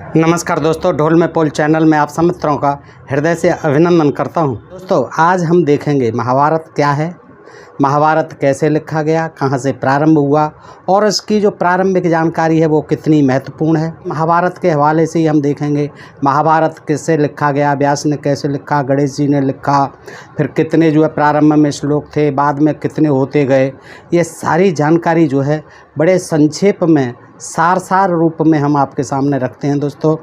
नमस्कार दोस्तों, ढोल में पोल चैनल में आप सभी मित्रों का हृदय से अभिनंदन करता हूं। दोस्तों, आज हम देखेंगे महाभारत क्या है, महाभारत कैसे लिखा गया, कहां से प्रारंभ हुआ और इसकी जो प्रारंभिक जानकारी है वो कितनी महत्वपूर्ण है। महाभारत के हवाले से ही हम देखेंगे महाभारत किससे लिखा गया, व्यास ने कैसे लिखा, गणेश जी ने लिखा, फिर कितने जो है प्रारंभ में श्लोक थे, बाद में कितने होते गए। ये सारी जानकारी जो है बड़े संक्षेप में सार रूप में हम आपके सामने रखते हैं। दोस्तों,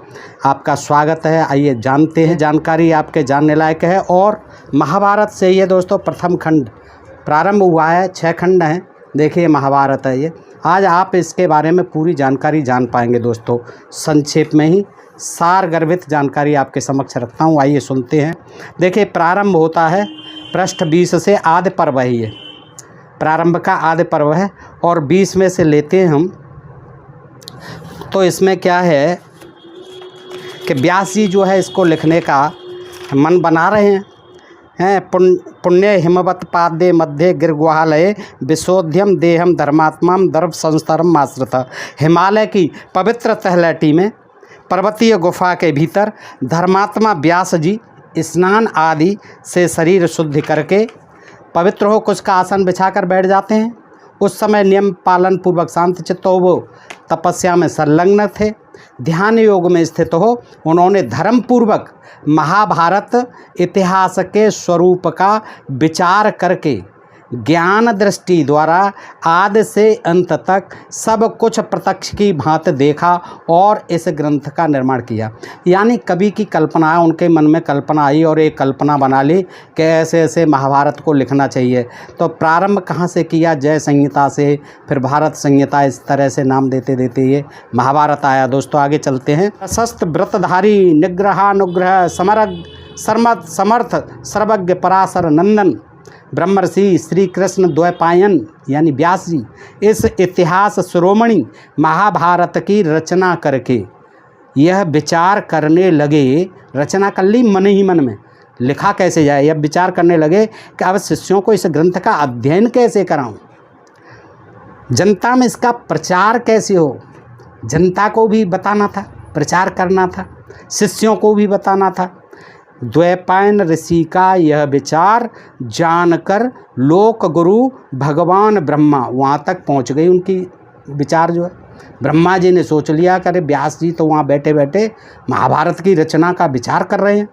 आपका स्वागत है। आइए जानते हैं, जानकारी आपके जानने लायक है। और महाभारत से ये दोस्तों प्रथम खंड प्रारंभ हुआ है, 6 खंड हैं। देखिए महाभारत है ये। आज आप इसके बारे में पूरी जानकारी जान पाएंगे। दोस्तों, संक्षेप में ही सार गर्भित जानकारी आपके समक्ष रखता हूँ। आइए सुनते हैं। देखिए, प्रारंभ होता है पृष्ठ 20 से, आदि पर्व है ये, प्रारंभ का आदि पर्व है। और 20 में से लेते हैं हम, तो इसमें क्या है कि व्यास जी जो है इसको लिखने का मन बना रहे हैं। पुण्य हिमवत पादे मध्य गिरगुहालय विशोध्यम देहम धर्मात्माम दर्भ संस्तरम आश्रित। हिमालय की पवित्र तलहटी में पर्वतीय गुफा के भीतर धर्मात्मा व्यास जी स्नान आदि से शरीर शुद्धि करके पवित्र हो कुछ का आसन बिछाकर बैठ जाते हैं। उस समय नियम पालन पूर्वक शांत चित्त हो, वो तपस्या में संलग्न थे, ध्यान योग में स्थित हो। उन्होंने धर्म पूर्वक महाभारत इतिहास के स्वरूप का विचार करके ज्ञान दृष्टि द्वारा आदि से अंत तक सब कुछ प्रत्यक्ष की भांति देखा और इस ग्रंथ का निर्माण किया। यानी कवि की कल्पना, उनके मन में कल्पना आई और एक कल्पना बना ली कि ऐसे ऐसे महाभारत को लिखना चाहिए। तो प्रारंभ कहाँ से किया? जय संहिता से, फिर भारत संहिता, इस तरह से नाम देते देते ये महाभारत आया। दोस्तों, आगे चलते हैं। प्रशस्त व्रतधारी निग्रहानुग्रह समर्थ सर्वज्ञ पराशर नंदन ब्रह्मर्षि श्री कृष्ण द्वैपायन यानी व्यास जी इस इतिहास शिरोमणि महाभारत की रचना करके यह विचार करने लगे। रचना कर ली मन ही मन में, लिखा कैसे जाए, यह विचार करने लगे कि अब शिष्यों को इस ग्रंथ का अध्ययन कैसे कराऊं, जनता में इसका प्रचार कैसे हो। जनता को भी बताना था, प्रचार करना था, शिष्यों को भी बताना था। द्वैपायन ऋषि का यह विचार जानकर लोक गुरु भगवान ब्रह्मा वहाँ तक पहुँच गई। उनकी विचार जो है ब्रह्मा जी ने सोच लिया कि अरे व्यास जी तो वहाँ बैठे बैठे महाभारत की रचना का विचार कर रहे हैं।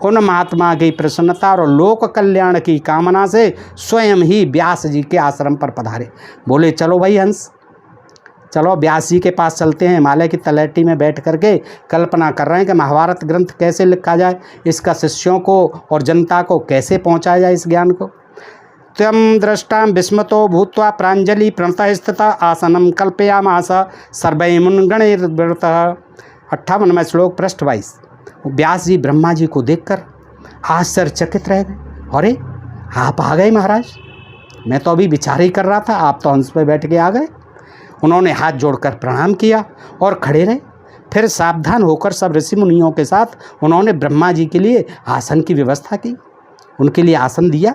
उन महात्मा की प्रसन्नता और लोक कल्याण की कामना से स्वयं ही व्यास जी के आश्रम पर पधारे। बोले, चलो भाई हंस, चलो व्यास जी के पास चलते हैं। हिमालय की तलहटी में बैठ करके कल्पना कर रहे हैं कि महाभारत ग्रंथ कैसे लिखा जाए, इसका शिष्यों को और जनता को कैसे पहुंचाया जाए इस ज्ञान को। त्वं दृष्टां विस्मतो भूत्वा प्रांजलि प्रणतः स्थितः आसनं कल्पयामास सर्वै मुनिगणैर्वृतः। 58वां श्लोक पृष्ठ 22। व्यास जी ब्रह्मा जी को देखकर आश्चर्यचकित रह गए। अरे आप आ गए महाराज, मैं तो अभी विचार ही कर रहा था, आप तो हंस पे बैठ के आ गए। उन्होंने हाथ जोड़कर प्रणाम किया और खड़े रहे। फिर सावधान होकर सब ऋषि मुनियों के साथ उन्होंने ब्रह्मा जी के लिए आसन की व्यवस्था की, उनके लिए आसन दिया।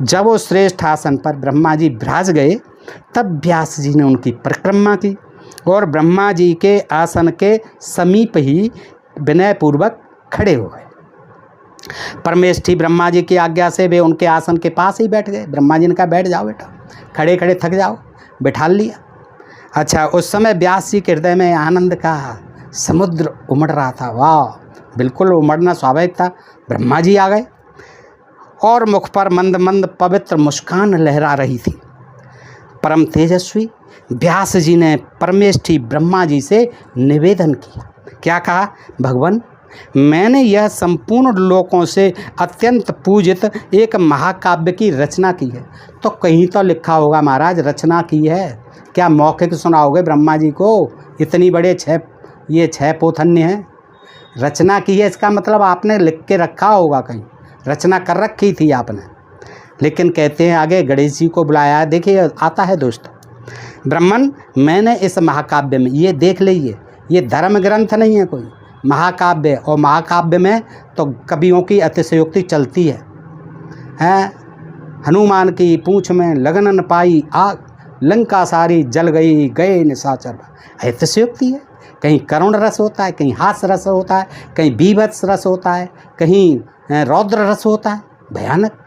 जब वो श्रेष्ठ आसन पर ब्रह्मा जी विराज गए, तब व्यास जी ने उनकी परिक्रमा की और ब्रह्मा जी के आसन के समीप ही विनयपूर्वक खड़े हो गए। परमेष्ठी ब्रह्मा जी की आज्ञा से वे उनके आसन के पास ही बैठ गए। ब्रह्मा जी ने कहा, बैठ जाओ बेटा, खड़े खड़े थक जाओ, बिठा लिया। अच्छा, उस समय व्यास जी के हृदय में आनंद का समुद्र उमड़ रहा था। वाह, बिल्कुल उमड़ना स्वाभाविक था। ब्रह्मा जी आ गए और मुख पर मंद मंद पवित्र मुस्कान लहरा रही थी। परम तेजस्वी व्यास जी ने परमेष्ठी ब्रह्मा जी से निवेदन किया। क्या कहा? भगवान, मैंने यह संपूर्ण लोकों से अत्यंत पूजित एक महाकाव्य की रचना की है। तो कहीं तो लिखा होगा महाराज रचना की है, क्या मौखिक सुनाओगे ब्रह्मा जी को? इतनी बड़े 6 पोथन्य हैं, रचना की है, इसका मतलब आपने लिख के रखा होगा, कहीं रचना कर रखी थी आपने। लेकिन कहते हैं आगे गणेश जी को बुलाया। देखिए आता है दोस्तों, ब्राह्मण, मैंने इस महाकाव्य में, ये देख लीजिए, ये धर्म ग्रंथ नहीं है कोई, महाकाव्य। और महाकाव्य में तो कवियों की अतिशयोक्ति चलती है। हनुमान की पूंछ में लगन न पाई आग, लंका सारी जल गई गए निशाचर। अतिशयोक्ति है। कहीं करुण रस होता है, कहीं हास्य रस होता है, कहीं बीभत्स रस होता है, कहीं रौद्र रस होता है, भयानक।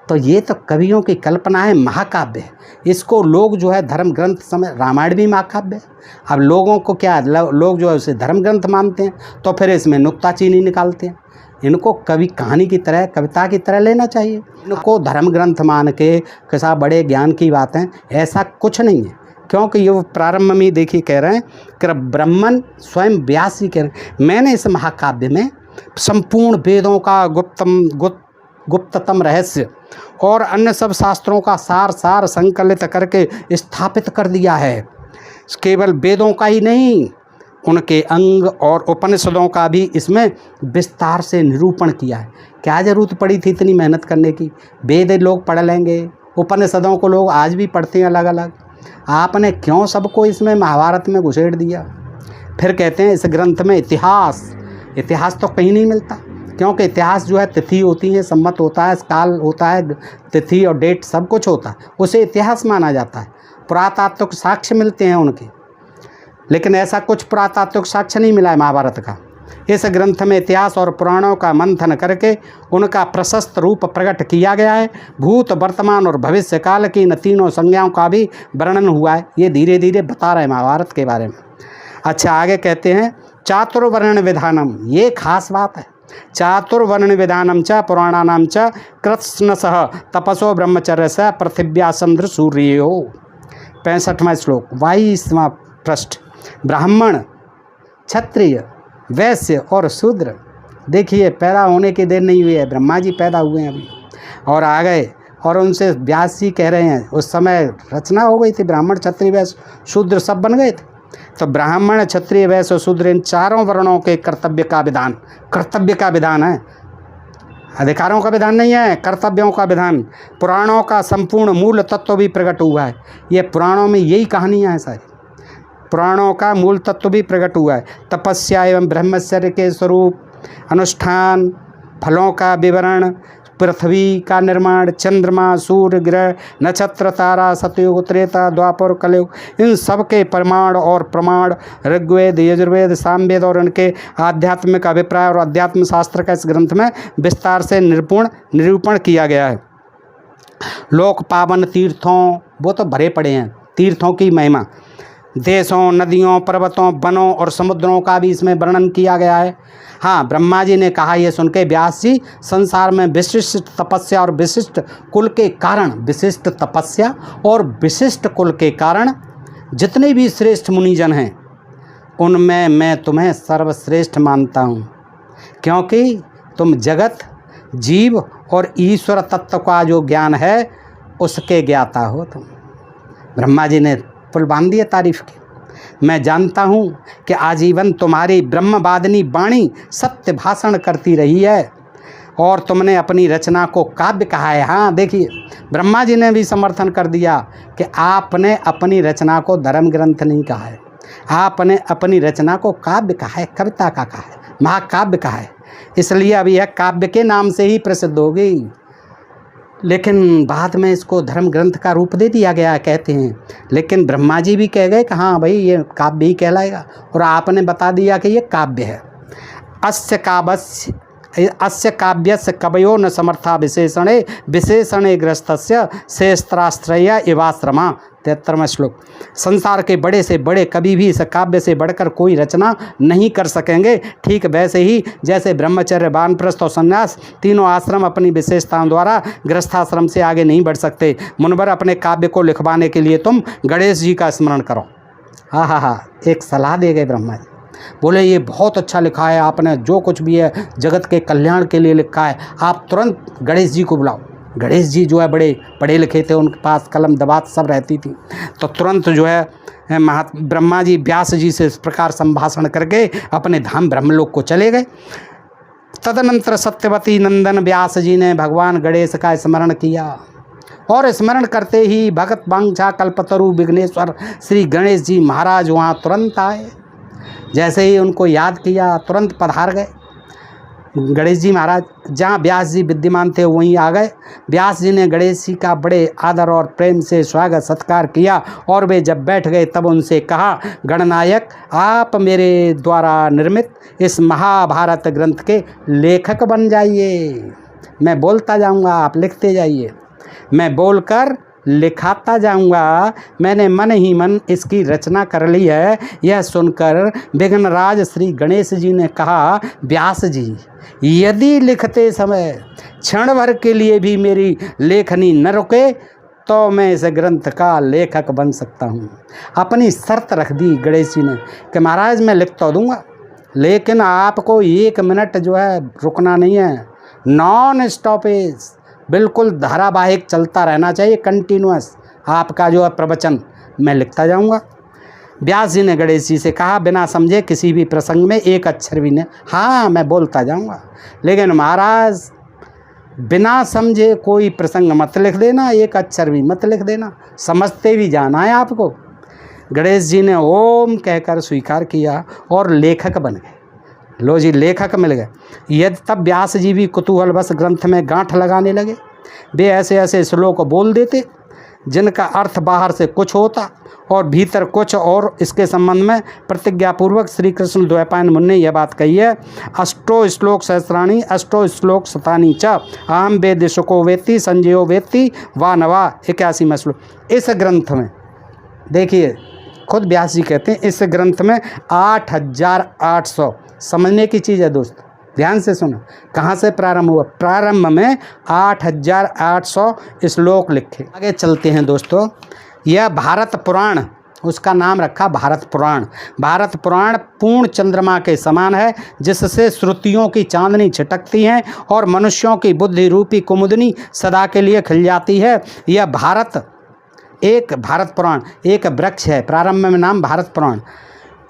तो ये तो कवियों की कल्पना है, महाकाव्य है। इसको लोग जो है धर्म ग्रंथ समझ, रामायण भी महाकाव्य है। अब लोगों को क्या, लोग जो है उसे धर्म ग्रंथ मानते हैं, तो फिर इसमें नुक्ताचीनी निकालते हैं। इनको कवि कहानी की तरह, कविता की तरह लेना चाहिए। इनको धर्म ग्रंथ मान के कैसा बड़े ज्ञान की बातें, ऐसा कुछ नहीं है। क्योंकि ये प्रारंभ में देखिए कह रहे हैं कि ब्राह्मण स्वयं व्यास जी कह रहे हैं, मैंने इस महाकाव्य में संपूर्ण वेदों का गुप्ततम रहस्य और अन्य सब शास्त्रों का सार संकलित करके स्थापित कर दिया है। केवल वेदों का ही नहीं, उनके अंग और उपनिषदों का भी इसमें विस्तार से निरूपण किया है। क्या ज़रूरत पड़ी थी इतनी मेहनत करने की? वेद लोग पढ़ लेंगे, उपनिषदों को लोग आज भी पढ़ते हैं अलग अलग। आपने क्यों सबको इसमें महाभारत में घुसेड़ दिया? फिर कहते हैं इस ग्रंथ में इतिहास तो कहीं नहीं मिलता, क्योंकि इतिहास जो है तिथि होती है, सम्मत होता है, काल होता है, तिथि और डेट सब कुछ होता है, उसे इतिहास माना जाता है। पुरातात्विक साक्ष्य मिलते हैं उनके, लेकिन ऐसा कुछ पुरातात्विक साक्ष्य नहीं मिला है महाभारत का। इस ग्रंथ में इतिहास और पुराणों का मंथन करके उनका प्रशस्त रूप प्रकट किया गया है। भूत, वर्तमान और भविष्य काल की इन तीनों संज्ञाओं का भी वर्णन हुआ है। ये धीरे धीरे बता रहे हैं महाभारत के बारे में। अच्छा, आगे कहते हैं चातुर्वर्ण विधानम, ये खास बात है। चातुर्वर्ण विधानम च पुराणानाम च कृत्स्नसः तपसो ब्रह्मचर्य स पृथिव्या चंद्र सूर्यो। 65वां श्लोक, 22वां पृष्ठ। ब्राह्मण, क्षत्रिय, वैश्य और शूद्र, देखिए पैदा होने की देर नहीं हुई है, ब्रह्मा जी पैदा हुए हैं अभी और आ गए। और उनसे व्यास जी कह रहे हैं उस समय रचना हो गई थी, ब्राह्मण, क्षत्रिय, वैश्य, शूद्र सब बन गए थे। तो ब्राह्मण, क्षत्रिय, वैश्य और शूद्र, इन चारों वर्णों के कर्तव्य का विधान है। अधिकारों का विधान नहीं है, कर्तव्यों का विधान। पुराणों का संपूर्ण मूल तत्व भी प्रकट हुआ है। ये पुराणों में यही कहानियाँ हैं सारी, पुराणों का मूल तत्व भी प्रकट हुआ है। तपस्या एवं ब्रह्मचर्य के स्वरूप, अनुष्ठान, फलों का विवरण, पृथ्वी का निर्माण, चंद्रमा, सूर्य, ग्रह, नक्षत्र, तारा, सतयुग, त्रेता, द्वापर, कलयुग, इन सब के प्रमाण और प्रमाण ऋग्वेद, यजुर्वेद, सामवेद और इनके आध्यात्मिक अभिप्राय और अध्यात्म शास्त्र का इस ग्रंथ में विस्तार से निरूपण किया गया है। लोक पावन तीर्थों, वो तो भरे पड़े हैं, तीर्थों की महिमा, देशों, नदियों, पर्वतों, वनों और समुद्रों का भी इसमें वर्णन किया गया है। हाँ, ब्रह्मा जी ने कहा, ये सुन के व्यास जी, संसार में विशिष्ट तपस्या और विशिष्ट कुल के कारण, विशिष्ट तपस्या और विशिष्ट कुल के कारण जितने भी श्रेष्ठ मुनिजन हैं, उनमें मैं तुम्हें सर्वश्रेष्ठ मानता हूँ, क्योंकि तुम जगत, जीव और ईश्वर तत्व का जो ज्ञान है उसके ज्ञाता हो तुम। ब्रह्मा जी ने पुल बांध दिया तारीफ की। मैं जानता हूँ कि आजीवन तुम्हारी ब्रह्मवादिनी वाणी सत्य भाषण करती रही है और तुमने अपनी रचना को काव्य कहा है। हाँ, देखिए ब्रह्मा जी ने भी समर्थन कर दिया कि आपने अपनी रचना को धर्म ग्रंथ नहीं कहा है, आपने अपनी रचना को काव्य कहा है, कविता का कहा है, महाकाव्य कहा है। इसलिए अब यह काव्य के नाम से ही प्रसिद्ध हो गई, लेकिन बाद में इसको धर्म ग्रंथ का रूप दे दिया गया कहते हैं। लेकिन ब्रह्मा जी भी कह गए कि हाँ भाई ये काव्य ही कहलाएगा, और आपने बता दिया कि ये काव्य है। अस्य काव्यस्य कवयो न समर्था विशेषणे ग्रस्तस्य शेषत्राश्रय एवाश्रमा। 73वां श्लोक। संसार के बड़े से बड़े कवि भी इस काव्य से बढ़कर कोई रचना नहीं कर सकेंगे। ठीक वैसे ही जैसे ब्रह्मचर्य, वानप्रस्थ और संन्यास तीनों आश्रम अपनी विशेषताओं द्वारा गृहस्थाश्रम से आगे नहीं बढ़ सकते। मुनवर, अपने काव्य को लिखवाने के लिए तुम गणेश जी का स्मरण करो। हाँ, एक सलाह दे गए ब्रह्मा जी, बोले ये बहुत अच्छा लिखा है आपने, जो कुछ भी है जगत के कल्याण के लिए लिखा है, आप तुरंत गणेश जी को बुलाओ। गणेश जी जो है बड़े पढ़े लिखे थे, उनके पास कलम दबात सब रहती थी, तो तुरंत जो है ब्रह्मा जी व्यास जी से इस प्रकार संभाषण करके अपने धाम ब्रह्मलोक को चले गए। तदनंतर सत्यवती नंदन व्यास जी ने भगवान गणेश का स्मरण किया और स्मरण करते ही भगत वांछा कल्पतरु विघ्नेश्वर श्री गणेश जी महाराज वहाँ तुरंत आए। जैसे ही उनको याद किया तुरंत पधार गए। गणेश जी महाराज जहाँ व्यास जी विद्यमान थे वहीं आ गए। व्यास जी ने गणेश जी का बड़े आदर और प्रेम से स्वागत सत्कार किया और वे जब बैठ गए तब उनसे कहा, गणनायक, आप मेरे द्वारा निर्मित इस महाभारत ग्रंथ के लेखक बन जाइए। मैं बोलता जाऊंगा, आप लिखते जाइए, मैं बोलकर लिखाता जाऊंगा। मैंने मन ही मन इसकी रचना कर ली है। यह सुनकर विघ्नराज श्री गणेश जी ने कहा, व्यास जी, यदि लिखते समय क्षण भर के लिए भी मेरी लेखनी न रुके तो मैं इस ग्रंथ का लेखक बन सकता हूँ। अपनी शर्त रख दी गणेश जी ने कि महाराज मैं लिख तो दूंगा, लेकिन आपको 1 मिनट जो है रुकना नहीं है। नॉन स्टॉपेज, बिल्कुल धारावाहिक चलता रहना चाहिए, कंटिन्यूअस आपका जो है प्रवचन मैं लिखता जाऊंगा। व्यास जी ने गणेश जी से कहा, बिना समझे किसी भी प्रसंग में एक अक्षर भी नहीं। हाँ, मैं बोलता जाऊंगा, लेकिन महाराज बिना समझे कोई प्रसंग मत लिख देना, एक अक्षर भी मत लिख देना, समझते भी जाना है आपको। गणेश जी ने ओम कहकर स्वीकार किया और लेखक बन गए। लो जी, लेखक मिल गए। यदि तब व्यास जी भी कुतूहलवश ग्रंथ में गांठ लगाने लगे। वे ऐसे ऐसे श्लोक बोल देते जिनका अर्थ बाहर से कुछ होता और भीतर कुछ, और इसके संबंध में प्रतिज्ञापूर्वक श्री कृष्ण द्वैपायन मुनि ने यह बात कही है, अष्टो श्लोक सहस्राणी अष्टो श्लोक शतानी च अहम वेद शुको वेत्ति संजयो वेत्ति वा नवा 81वां श्लोक। इस ग्रंथ में देखिए, खुद व्यास जी कहते हैं इस ग्रंथ में 8800, समझने की चीज़ है दोस्त, ध्यान से सुनो। कहाँ से प्रारंभ हुआ? प्रारंभ में 8800 श्लोक लिखे। आगे चलते हैं दोस्तों। यह भारत पुराण, उसका नाम रखा भारत पुराण। भारत पुराण पूर्ण चंद्रमा के समान है, जिससे श्रुतियों की चांदनी छिटकती है और मनुष्यों की बुद्धि रूपी कुमुदनी सदा के लिए खिल जाती है। यह भारत पुराण एक वृक्ष है। प्रारंभ में नाम भारत पुराण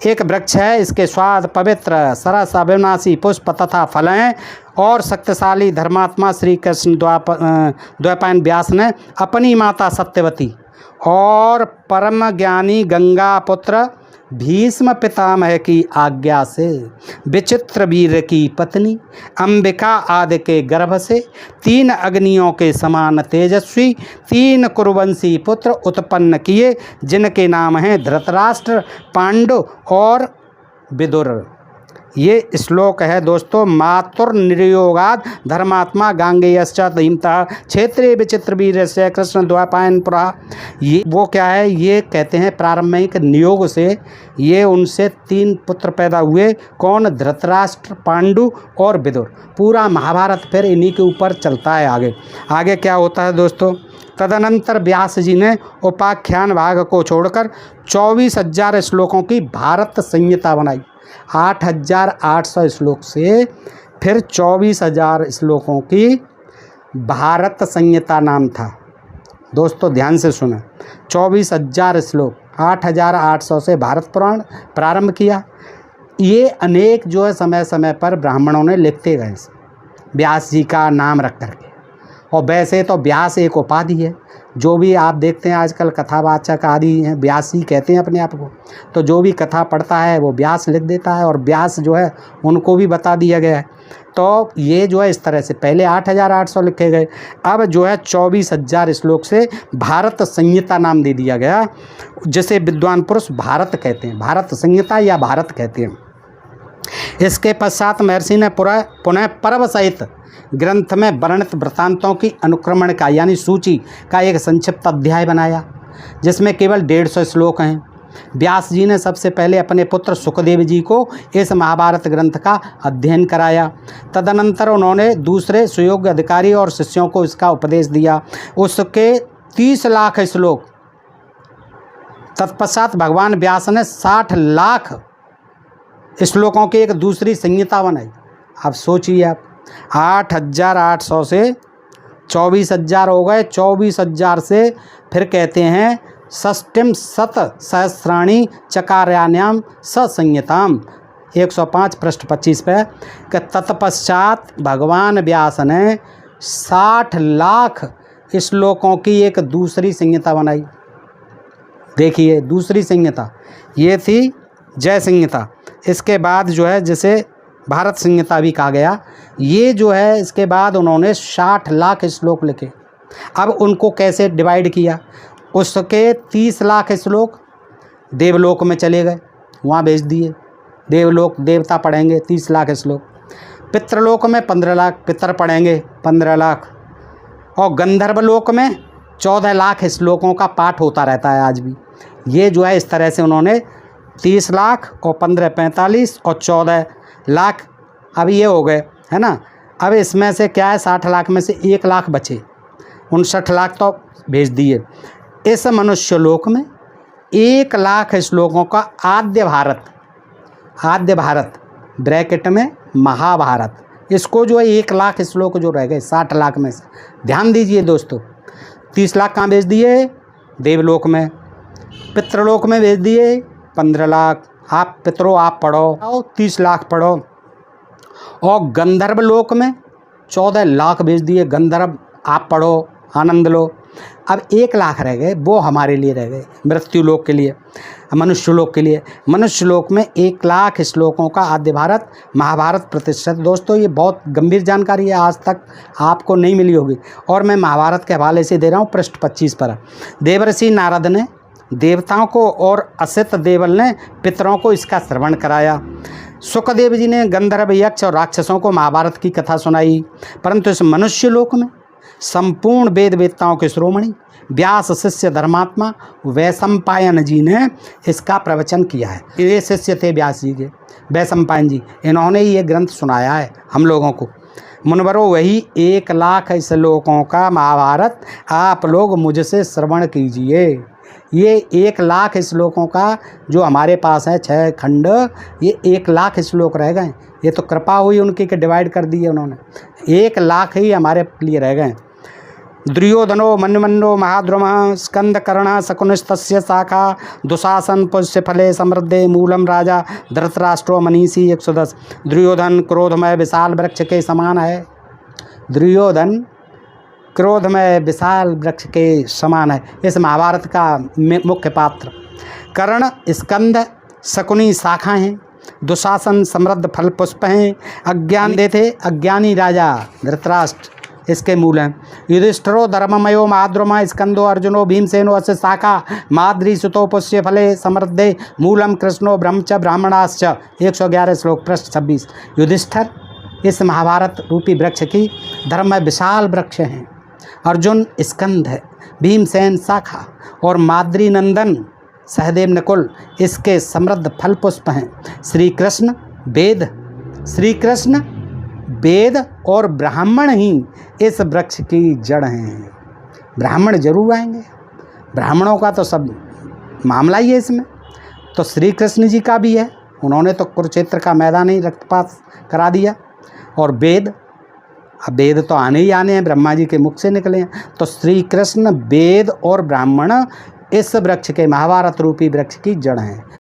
एक वृक्ष है। इसके स्वाद पवित्र सरस अविनाशी पुष्प तथा फल हैं और शक्तिशाली धर्मात्मा श्री कृष्ण द्वैपायन व्यास ने अपनी माता सत्यवती और परम ज्ञानी गंगा पुत्र भीष्म पितामह की आज्ञा से विचित्र वीर की पत्नी अंबिका आदि के गर्भ से 3 अग्नियों के समान तेजस्वी 3 कुरुवंशी पुत्र उत्पन्न किए, जिनके नाम हैं धृतराष्ट्र, पांडु और विदुर। ये श्लोक है दोस्तों। मातुर निर्योगाद धर्मात्मा गांगेयश्च धीमतः क्षेत्रीय विचित्र वीर से कृष्ण द्वैपायन पुरा। ये वो क्या है? ये कहते हैं प्रारंभिक नियोग से ये उनसे 3 पुत्र पैदा हुए। कौन? धृतराष्ट्र, पांडु और विदुर। पूरा महाभारत फिर इन्हीं के ऊपर चलता है। आगे क्या होता है दोस्तों? तदनंतर व्यास जी ने उपाख्यान भाग को छोड़कर 24,000 श्लोकों की भारत संहिता बनाई। 8,800 श्लोक से फिर 24,000 श्लोकों की भारत संहिता नाम था। दोस्तों ध्यान से सुने, 24,000 श्लोक, 8,800 से भारत पुराण प्रारंभ किया। ये अनेक जो है समय समय पर ब्राह्मणों ने लिखते गए व्यास जी का नाम रख करके। और वैसे तो व्यास एक उपाधि है। जो भी आप देखते हैं आजकल कथावाचक आदि हैं, व्यास ही कहते हैं अपने आप को। तो जो भी कथा पढ़ता है वो व्यास लिख देता है और व्यास जो है उनको भी बता दिया गया है। तो ये जो है इस तरह से पहले 8,800 लिखे गए, अब जो है 24,000 श्लोक से भारत संहिता नाम दे दिया गया, जिसे विद्वान पुरुष भारत कहते हैं, भारत संहिता या भारत कहते हैं। इसके पश्चात महर्षि ने पुनः पर्व सहित ग्रंथ में वर्णित वृत्तांतों की अनुक्रमण का यानी सूची का एक संक्षिप्त अध्याय बनाया, जिसमें केवल 150 श्लोक हैं। व्यास जी ने सबसे पहले अपने पुत्र सुखदेव जी को इस महाभारत ग्रंथ का अध्ययन कराया। तदनंतर उन्होंने दूसरे सुयोग्य अधिकारी और शिष्यों को इसका उपदेश दिया। उसके 30 लाख श्लोक तत्पश्चात भगवान व्यास ने 60 लाख श्लोकों की एक दूसरी संहिता बनाई। अब सोचिए आप, 8,800 से 24,000 हो गए, 24,000 से फिर कहते हैं षष्टिम शत सहस्राणी चकार्याण्याम संहिताम 105 पृष्ठ 25 पे कि तत्पश्चात भगवान व्यास ने 60 लाख श्लोकों की एक दूसरी संहिता बनाई। देखिए दूसरी संहिता ये थी जय संहिता। इसके बाद जो है जिसे भारत संहिता भी कहा गया। ये जो है इसके बाद उन्होंने 60 लाख श्लोक लिखे। अब उनको कैसे डिवाइड किया, उसके 30 लाख श्लोक देवलोक में चले गए, वहाँ भेज दिए। देवलोक देवता पढ़ेंगे 30 लाख श्लोक, पितृलोक में 15 लाख पितर पढ़ेंगे 15 लाख, और गंधर्व लोक में 14 लाख श्लोकों का पाठ होता रहता है आज भी। ये जो है इस तरह से उन्होंने 30 लाख और 15 45 और 14 लाख अब ये हो गए, है ना। अब इसमें से क्या है, 60 लाख में से 1 लाख बचे, 59 लाख तो भेज दिए। इस मनुष्य लोक में 1 लाख श्लोकों का आद्य भारत ब्रैकेट में महाभारत, इसको जो है 1 लाख श्लोक जो रह गए 60 लाख में से, ध्यान दीजिए दोस्तों। 30 लाख कहाँ भेज दिए, देवलोक में। पितृलोक में भेज दिए 15 लाख, आप पितरों आप पढ़ो, 30 लाख पढ़ो। और गंधर्व लोक में 14 लाख भेज दिए, गंधर्व आप पढ़ो, आनंद लो। अब 1 लाख रह गए, वो हमारे लिए रह गए, मृत्यु लोक के लिए, मनुष्य लोक के लिए। मनुष्य लोक में 1 लाख श्लोकों का आद्य भारत महाभारत प्रतिष्ठित। दोस्तों ये बहुत गंभीर जानकारी है, आज तक आपको नहीं मिली होगी, और मैं महाभारत के हवाले से दे रहा हूँ। पृष्ठ 25 पर देवर्षि नारद ने देवताओं को और असित देवल ने पितरों को इसका श्रवण कराया। सुखदेव जी ने गंधर्व यक्ष और राक्षसों को महाभारत की कथा सुनाई। परंतु इस मनुष्य लोक में संपूर्ण वेद वेत्ताओं के शिरोमणि व्यास शिष्य धर्मात्मा वैशंपायन जी ने इसका प्रवचन किया है। ये शिष्य थे व्यास जी के, वैशंपायन जी, इन्होंने ये ग्रंथ सुनाया है हम लोगों को। मुनवरों वही 1 लाख श्लोकों का महाभारत आप लोग मुझसे श्रवण कीजिए। ये 1 लाख श्लोकों का जो हमारे पास है 6 खंड, ये 1 लाख श्लोक रह गए। ये तो कृपा हुई उनकी कि डिवाइड कर दिए उन्होंने, 1 लाख ही हमारे लिए रह गए। दुर्योधनो मन्मन्नो महाद्रुमः स्कंदकर्ण शकुनिस्तस्य शाखा दुशासन पुष्यफले समृद्धे मूलम राजा धृतराष्ट्रो मनीषी 110। दुर्योधन क्रोधमय विशाल वृक्ष के समान है, दुर्योधन क्रोधमय विशाल वृक्ष के समान है। इस महाभारत का मुख्य पात्र कर्ण स्कंद शकुनी शाखा हैं, दुशासन समृद्ध फल पुष्प हैं, अज्ञान देते अज्ञानी राजा धृतराष्ट्र इसके मूल हैं। युधिष्ठिरो धर्ममयो महाद्रुमा स्कंदो अर्जुनो भीमसेनो अस्य शाखा माद्री सुतो पुष्य फले समृद्धे मूलम कृष्णो ब्रह्मच ब्राह्मणाश्च 111 श्लोक पृष्ठ 26। युधिष्ठिर इस महाभारत रूपी वृक्ष की धर्म में विशाल वृक्ष हैं, अर्जुन स्कंद है, भीमसेन शाखा और माद्री नंदन सहदेव नकुल इसके समृद्ध फल पुष्प हैं। श्री कृष्ण वेद और ब्राह्मण ही इस वृक्ष की जड़ हैं। ब्राह्मण जरूर आएंगे, ब्राह्मणों का तो सब मामला ही है इसमें। तो श्री कृष्ण जी का भी है, उन्होंने तो कुरुक्षेत्र का मैदान ही रक्तपात करा दिया। और वेद, अब वेद तो आने ही आने हैं, ब्रह्मा जी के मुख से निकले हैं। तो श्री कृष्ण वेद और ब्राह्मण इस वृक्ष के महाभारत रूपी वृक्ष की जड़ हैं।